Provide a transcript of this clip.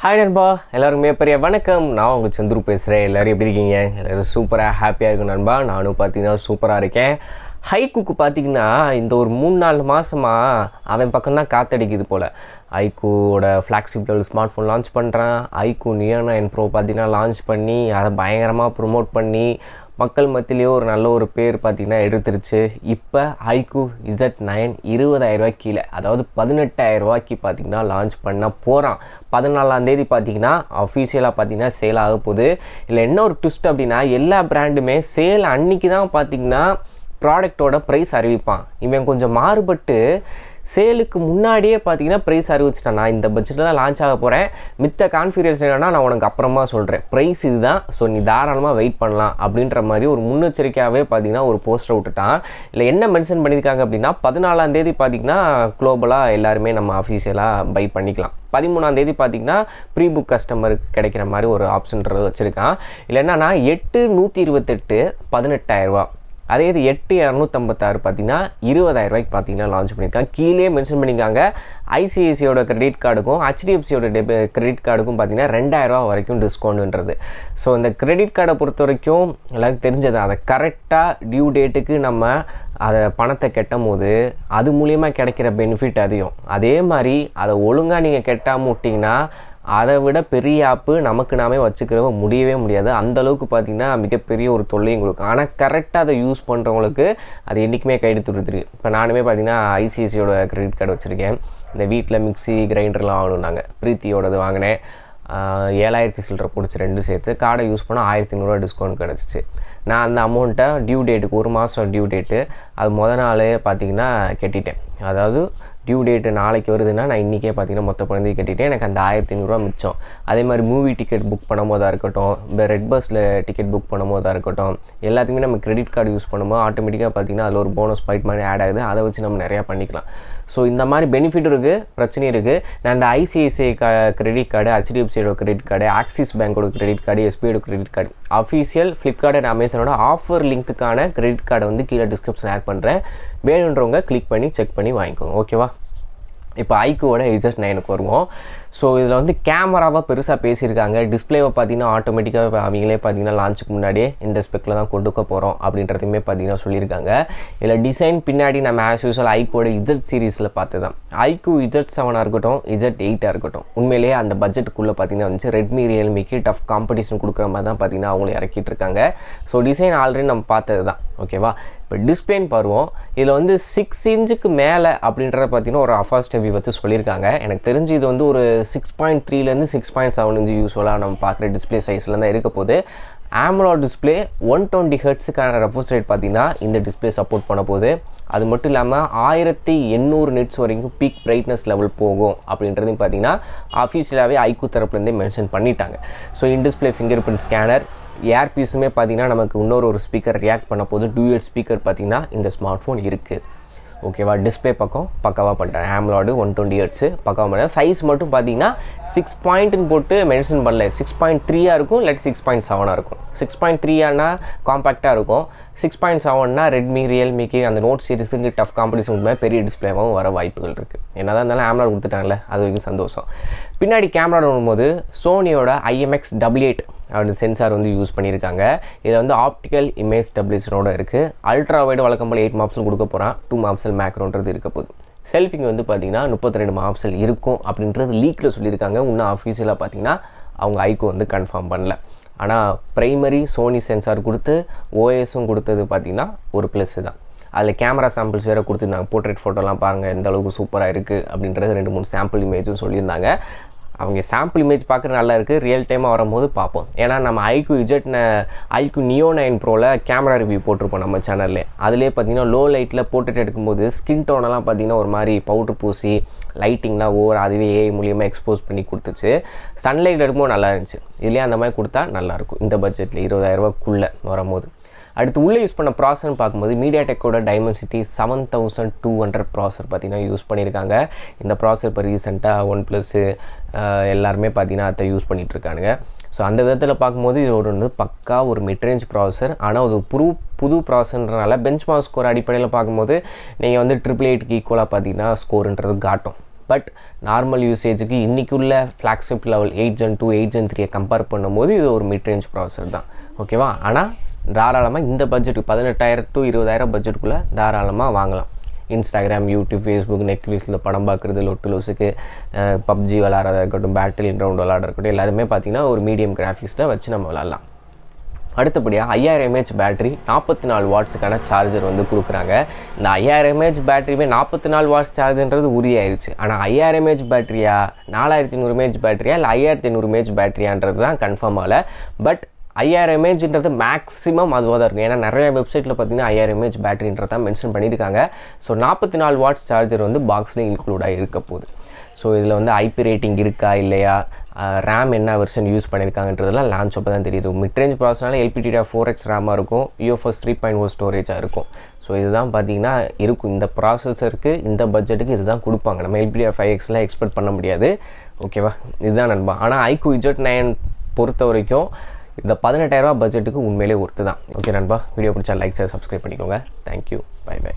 Hi நண்பா, எல்லாருக்குமே பெரிய வணக்கம். நான் உங்கள் சந்துரு பேசுகிறேன். எல்லோரும் எப்படி இருக்கீங்க? எல்லோரும் சூப்பராக ஹாப்பியாக இருக்கும் நண்பா. நானும் பார்த்தீங்கன்னா சூப்பராக இருக்கேன். ஐக்கூக்கு பார்த்தீங்கன்னா இந்த ஒரு 3-4 மாதமாக அவன் பக்கம் தான் காத்தடிக்குது போல். ஐக்கூவோட flagship level smart phone launch பண்ணுறான். IQoo Z9 Pro பார்த்தீங்கன்னா லான்ச் பண்ணி அதை பயங்கரமாக ப்ரொமோட் பண்ணி மக்கள் மத்தியிலேயே ஒரு நல்ல ஒரு பேர் பார்த்திங்கன்னா எடுத்துருச்சு. இப்போ IQoo Z9 20,000 கீழே, அதாவது 18,000 பார்த்திங்கன்னா லான்ச் பண்ண போகிறான். 14ஆம் தேதி பார்த்திங்கன்னா அஃபீஷியலாக பார்த்திங்கன்னா சேல் ஆக போகுது. இல்லை என்ன ஒரு ட்விஸ்ட் அப்படின்னா, எல்லா பிராண்டுமே சேல் அன்றைக்கி தான் பார்த்திங்கன்னா ப்ராடக்டோட ப்ரைஸ் அறிவிப்பான். இவன் கொஞ்சம் மாறுபட்டு சேலுக்கு முன்னாடியே பார்த்தீங்கன்னா ப்ரைஸ் அறிவிச்சிட்டேன். நான் இந்த பட்ஜெட்டில் தான் லான்ச் ஆக போகிறேன், மித்த கான்ஃபிகரேஷன் என்னன்னா நான் உனக்கு அப்புறமா சொல்கிறேன், ப்ரைஸ் இதுதான், ஸோ நீ தாராளமாக வெயிட் பண்ணலாம் அப்படின்ற மாதிரி ஒரு முன்னெச்சரிக்கையாகவே பார்த்தீங்கன்னா ஒரு போஸ்டர் விட்டுட்டான். இல்லை என்ன மென்ஷன் பண்ணியிருக்காங்க அப்படின்னா, 14ஆம் தேதி பார்த்தீங்கன்னா குளோபலாக எல்லாருமே நம்ம அஃபீஷியலாக பை பண்ணிக்கலாம். 13ஆம் தேதி பார்த்திங்கன்னா ப்ரீ புக் கஸ்டமருக்கு கிடைக்கிற மாதிரி ஒரு ஆப்ஷன்றது வச்சுருக்கான். இல்லை என்னன்னா 8,128 18,000. அதே இது 8,256 பார்த்தீங்கன்னா 20,000 பார்த்தீங்கன்னா லான்ச் பண்ணியிருக்காங்க. கீழே மென்ஷன் பண்ணியிருக்காங்க ஐசிஐசியோட கிரெடிட் கார்டுக்கும் HDFCயோட கிரெடிட் கார்டுக்கும் பார்த்தீங்கன்னா 2,000 வரைக்கும் டிஸ்கவுண்ட்ன்றது. ஸோ இந்த கிரெடிட் கார்டை பொறுத்த வரைக்கும் எல்லாருக்கும் தெரிஞ்சது, அதை கரெக்டாக டியூ டேட்டுக்கு நம்ம அதை பணத்தை கெட்டும் போது அது மூலியமாக கிடைக்கிற பெனிஃபிட் அதிகம். அதே மாதிரி அதை ஒழுங்காக நீங்கள் கெட்டாமல் விட்டிங்கன்னா அதை விட பெரிய ஆப்பு நமக்கு நாமே வச்சுக்கிறவ முடியவே முடியாது. அந்தளவுக்கு பார்த்திங்கன்னா மிகப்பெரிய ஒரு தொல்லையும் கொடுக்கும். ஆனால் கரெக்டாக அதை யூஸ் பண்ணுறவங்களுக்கு அது என்றைக்குமே கைடு துடுத்துரு. இப்போ நானுமே பார்த்திங்கன்னா ஐசிஐசியோட கிரெடிட் கார்டு வச்சுருக்கேன். இந்த வீட்டில் மிக்ஸி கிரைண்டர்லாம் வாங்கணுன்னாங்க, ப்ரீத்தியோடது வாங்கினேன். 7,000 சில்லரை பிடிச்சி 2 சேர்த்து கார்டை யூஸ் பண்ணால் 1,500 டிஸ்கவுண்ட் கிடச்சிச்சு. நான் அந்த அமௌண்ட்டை டியூ டேட்டுக்கு 1 மாதம் டியூ டேட்டு அது நாளே பார்த்திங்கன்னா கட்டிட்டேன். அதாவது டியூ டேட்டு நாளைக்கு வருதுன்னா நான் இன்றைக்கே பார்த்திங்கன்னா மொத்த பணத்தை கட்டிட்டேன். எனக்கு அந்த 1,500 மிச்சம். அதே மாதிரி மூவி டிக்கெட் புக் பண்ணும் போதாக இருக்கட்டும், இந்த ரெட் பஸ்ஸில் டிக்கெட் புக் பண்ணும் போதாக இருக்கட்டும், எல்லாத்துக்குமே நம்ம கிரெடிட் கார்டு யூஸ் பண்ணும்போது ஆட்டோமேட்டிக்காக பார்த்திங்கன்னா அதில் ஒரு போனஸ் பாயிண்ட் மாதிரி ஆட் ஆகுது. அதை வச்சு நம்ம நிறையா பண்ணிக்கலாம். ஸோ இந்த மாதிரி பெனிஃபிட் இருக்குது, பிரச்சனையும் இருக்குது. நான் இந்த ஐசிஐசிஐ கிரெடிட் கார்டு, HDFCயோட கிரெடிட் கார்டு, ஆக்சிஸ் பேங்கோட கிரெடிட் கார்டு, SBIயோட credit card, official Flipkart and அமேசானோட ஆஃபர் லிங்க்குக்கான கிரெடிட் கார்டை வந்து கீழே டிஸ்கிரிப்ஷன் ஆட் பண்ணுறேன். வேணுன்றவங்க கிளிக் பண்ணி செக் பண்ணி வாங்கிக்கோங்க, ஓகேவா? இப்போ ஐக்கூவோட Z9க்கு வருவோம். ஸோ இதில் வந்து கேமராவாக பெருசாக பேசியிருக்காங்க. டிஸ்பிளேவை பார்த்தீங்கன்னா ஆட்டோமேட்டிக்காக அவங்களே பார்த்தீங்கன்னா லான்ச்சுக்கு முன்னாடியே இந்த ஸ்பெக்கில் தான் கொடுக்க போகிறோம் அப்படின்றதையுமே பார்த்தீங்கன்னா சொல்லியிருக்காங்க. இதில் டிசைன் பின்னாடி நம்ம ஆஸ் யூஸ்வல் ஐக்கூவோட Z சீரீஸில் பார்த்து தான். IQoo Z7 இருக்கட்டும், Z8 இருக்கட்டும், உண்மையிலேயே அந்த பட்ஜெட்டுக்குள்ளே பார்த்தீங்கன்னா வந்து ரெட்மி ரியல்மிக்கு டஃப் காம்படிஷன் கொடுக்குற மாதிரி தான் பார்த்தீங்கன்னா அவங்களே இறக்கிட்டு இருக்காங்க. ஸோ டிசைன் ஆல்ரெடி நம்ம பார்த்தது தான், ஓகேவா? இப்போ டிஸ்பிளேன்னு பாருவோம். இதில் வந்து 6 இன்ச்சுக்கு மேலே அப்படின்றத பார்த்தீங்கன்னா ஒரு அஃபாஸ்ட் ரிவ்யூ வச்சு சொல்லியிருக்காங்க. எனக்கு தெரிஞ்சு இது வந்து ஒரு 6.3லேருந்து 6.7 இன்ச்சு யூஸ்வலாக நம்ம பார்க்குற டிஸ்பிளே சைஸில் தான் இருக்க போகுது. Amoled டிஸ்பிளே 120 ஹெர்ட்ஸுக்கான ரெஃப்ரெஷ் ரேட் பார்த்திங்கன்னா இந்த டிஸ்பிளே சப்போர்ட் பண்ண போகுது. அது மட்டும் இல்லாமல் 1800 நிட்ஸ் வரைக்கும் பீக் பிரைட்னஸ் லெவல் போகும் அப்படின்றதையும் பார்த்திங்கன்னா அஃபீஷியலாகவே ஐக்கூ தரப்புலேருந்தே மென்ஷன் பண்ணிட்டாங்க. So in display finger print scanner, ஏர்பீஸுமே பார்த்திங்கன்னா நமக்கு இன்னொரு ஸ்பீக்கர் ரியாக்ட் பண்ண போது டூயல் ஸ்பீக்கர் பார்த்திங்கன்னா இந்த ஸ்மார்ட் ஃபோன் இருக்குது, ஓகேவா? டிஸ்பிளே பக்கம் பக்காவாக பண்ணிட்டேன். Amoled 120 ஹெர்ட்ஸு பக்காவாக பண்ணிட்டேன். சைஸ் மட்டும் பார்த்தீங்கன்னா 6 பாயிண்ட்டுன்னு போட்டு மென்ஷன் பண்ணல. 6.3 இருக்கும், இல்லாட்டி 6.7 இருக்கும். 6.3 காம்பேக்டாக இருக்கும். 6.7 ரெட்மி ரியல்மிக்கு அந்த நோட் சீரிஸுக்கு டஃப் காம்படிஷன் பெரிய டிஸ்பிளேவாகவும் வர வாய்ப்புகள் இருக்குது. என்னதான் இருந்தாலும் Amoled கொடுத்துட்டாங்கல்ல, அது வரைக்கும் சந்தோஷம். பின்னாடி கேமரா வரும்போது சோனியோட IMX88 அப்படி சென்சார் வந்து யூஸ் பண்ணியிருக்காங்க. இதில் வந்து ஆப்டிக்கல் இமேஜ் ஸ்டெபிலைசரோட இருக்குது. அல்ட்ரா வைடு வழக்கம் போல் 8 மெகாபிக்சல் கொடுக்க போகிறான். 2 மெகாபிக்சல் மேக்ரோன்றது இருக்க போகுது. செல்ஃபிங் வந்து பார்த்திங்கன்னா 32 மெகாபிக்சல் இருக்கும் அப்படின்றது லீக்கில் சொல்லியிருக்காங்க. இன்னும் அஃபீஷியலாக பார்த்திங்கன்னா அவங்க ஐக்கூ வந்து கன்ஃபார்ம் பண்ணல. ஆனால் ப்ரைமரி சோனி சென்சார் கொடுத்து OISம் கொடுத்தது பார்த்திங்கன்னா ஒரு ப்ளஸ் தான். அதில் கேமரா சாம்பிள்ஸ் வேறு கொடுத்துருந்தாங்க. போர்ட்ரேட் ஃபோட்டோலாம் பாருங்கள் எந்த அளவுக்கு சூப்பராக இருக்குது அப்படின்றது 2-3 சாம்பிள் இமேஜும் சொல்லியிருந்தாங்க. அவங்க சாம்பிள் இமேஜ் பார்க்குற நல்லா இருக்குது, ரியல் டைமாக வரும்போது பார்ப்போம். ஏன்னா நம்ம IQoo Z9 Proவில் கேமரா ரிவ்யூ போட்டிருப்போம் நம்ம சேனல்லே. அதிலே பார்த்திங்கன்னா லோ லைட்டில் போர்ட்ரேட் எடுக்கும்போது ஸ்கின் டோனெல்லாம் பார்த்திங்கன்னா ஒரு மாதிரி பவுட்ரு பூசி லைட்டிங்லாம் ஓவர் அதுவே AI மூலியமாக எக்ஸ்போஸ் பண்ணி கொடுத்துச்சு. சன்லைட் எடுக்கும்போது நல்லா இருந்துச்சு. இதுலேயே அந்த மாதிரி கொடுத்தா நல்லாயிருக்கும் இந்த பட்ஜெட்டில் 20,000 வரும்போது. அடுத்து உள்ளே யூஸ் பண்ண ப்ராசர்னு பார்க்கும்போது மீடியாடெக்கோட டைமென்சிட்டி 7200 ப்ராசர் பார்த்திங்கன்னா யூஸ் பண்ணியிருக்காங்க. இந்த ப்ராசர் இப்போ ரீசெண்டாக OnePlus எல்லாருமே பார்த்திங்கன்னா அதை யூஸ் பண்ணிகிட்ருக்கானுங்க. ஸோ அந்த விதத்தில் பார்க்கும்போது இது வந்து பக்கா ஒரு மிட்ரேஞ்ச் ப்ராசர். ஆனால் அது புது ப்ராசர்ன்றனால பெஞ்ச் மார்க் ஸ்கோர் அடிப்படையில் பார்க்கும்போது நீங்கள் வந்து 888க்கு ஈக்குவலாக பார்த்திங்கன்னா ஸ்கோருன்றது காட்டும். பட் நார்மல் யூசேஜுக்கு இன்றைக்குள்ள flagship level 8 Gen 2 8 Gen 3 compare பண்ணும்போது இது ஒரு மிட் ரேஞ்ச் ப்ராசஸர் தான். ஓகேவா? ஆனால் தாராளமாக இந்த பட்ஜெட்டுக்கு 18,000 to 20,000 பட்ஜெட்டுக்குள்ளே தாராளமாக வாங்கலாம். இன்ஸ்டாகிராம், யூடியூப், ஃபேஸ்புக், நெட்ஃப்ளிக்ஸில் படம் பார்க்குறது, லொட்டு லொசுக்கு பப்ஜி விளாட்றதா இருக்கட்டும், பேட்டில் கிரவுண்ட் விளாட இருக்கட்டும், எல்லாருமே பார்த்திங்கன்னா ஒரு மீடியம் கிராஃபிக்ஸில் வச்சு நம்ம விளாட்லாம். அடுத்தபடியாக 5000 mAh பேட்டரி 44 வாட்ஸுக்கான சார்ஜர் வந்து கொடுக்குறாங்க. இந்த 5000 mAh பேட்டரியுமே 44 வாட்ஸ் சார்ஜர்ன்றது உறுதியாயிருச்சு. ஆனால் 5000 mAh பேட்டரியா 4100 mAh பேட்டரியா இல்லை 5500 mAh பேட்டரியான்றது தான் கன்ஃபார்ம் ஆகலை. பட் 5000 mAhன்றது மேக்ஸிமம் அதுவாக தான் இருக்கும். ஏன்னா நிறைய வெப்சைட்டில் பார்த்தீங்கன்னா 5000 mAh பேட்டரின்றத தான் மென்ஷன் பண்ணியிருக்காங்க. ஸோ 44 வாட்ஸ் சார்ஜர் வந்து பாக்ஸ்லேயும் இன்க்ளூடாக இருக்க போகுது. ஸோ இதில் வந்து ஐபி ரேட்டிங் இருக்கா இல்லையா, ரேம் என்ன வெர்ஷன் யூஸ் பண்ணியிருக்காங்கன்றதெல்லாம் லான்ச் அப்போ தான் தெரியுது. மிட் ரேஞ்ச் ப்ராசஸ்னால LPDDR4X ரேமாக இருக்கும், UFS 3.0 ஸ்டோரேஜாக இருக்கும். ஸோ இதுதான் பார்த்தீங்கன்னா இருக்கும். இந்த ப்ராசஸருக்கு இந்த பட்ஜெட்டுக்கு இதுதான் கொடுப்பாங்க. நம்ம LPDDR5Xலாம் எக்ஸ்பெக்ட் பண்ண முடியாது. ஓகேவா? இதுதான் நண்பா. ஆனால் IQoo Z9 பொறுத்த வரைக்கும் இந்த 18,000 பட்ஜெட்டுக்கு உண்மையிலே ஒர்த்து தான். ஓகே நண்பா, வீடியோ பிடிச்சா லைக், ஷேர், சப்ஸ்கிரைப் பண்ணிக்கோங்க. Thank you, bye by.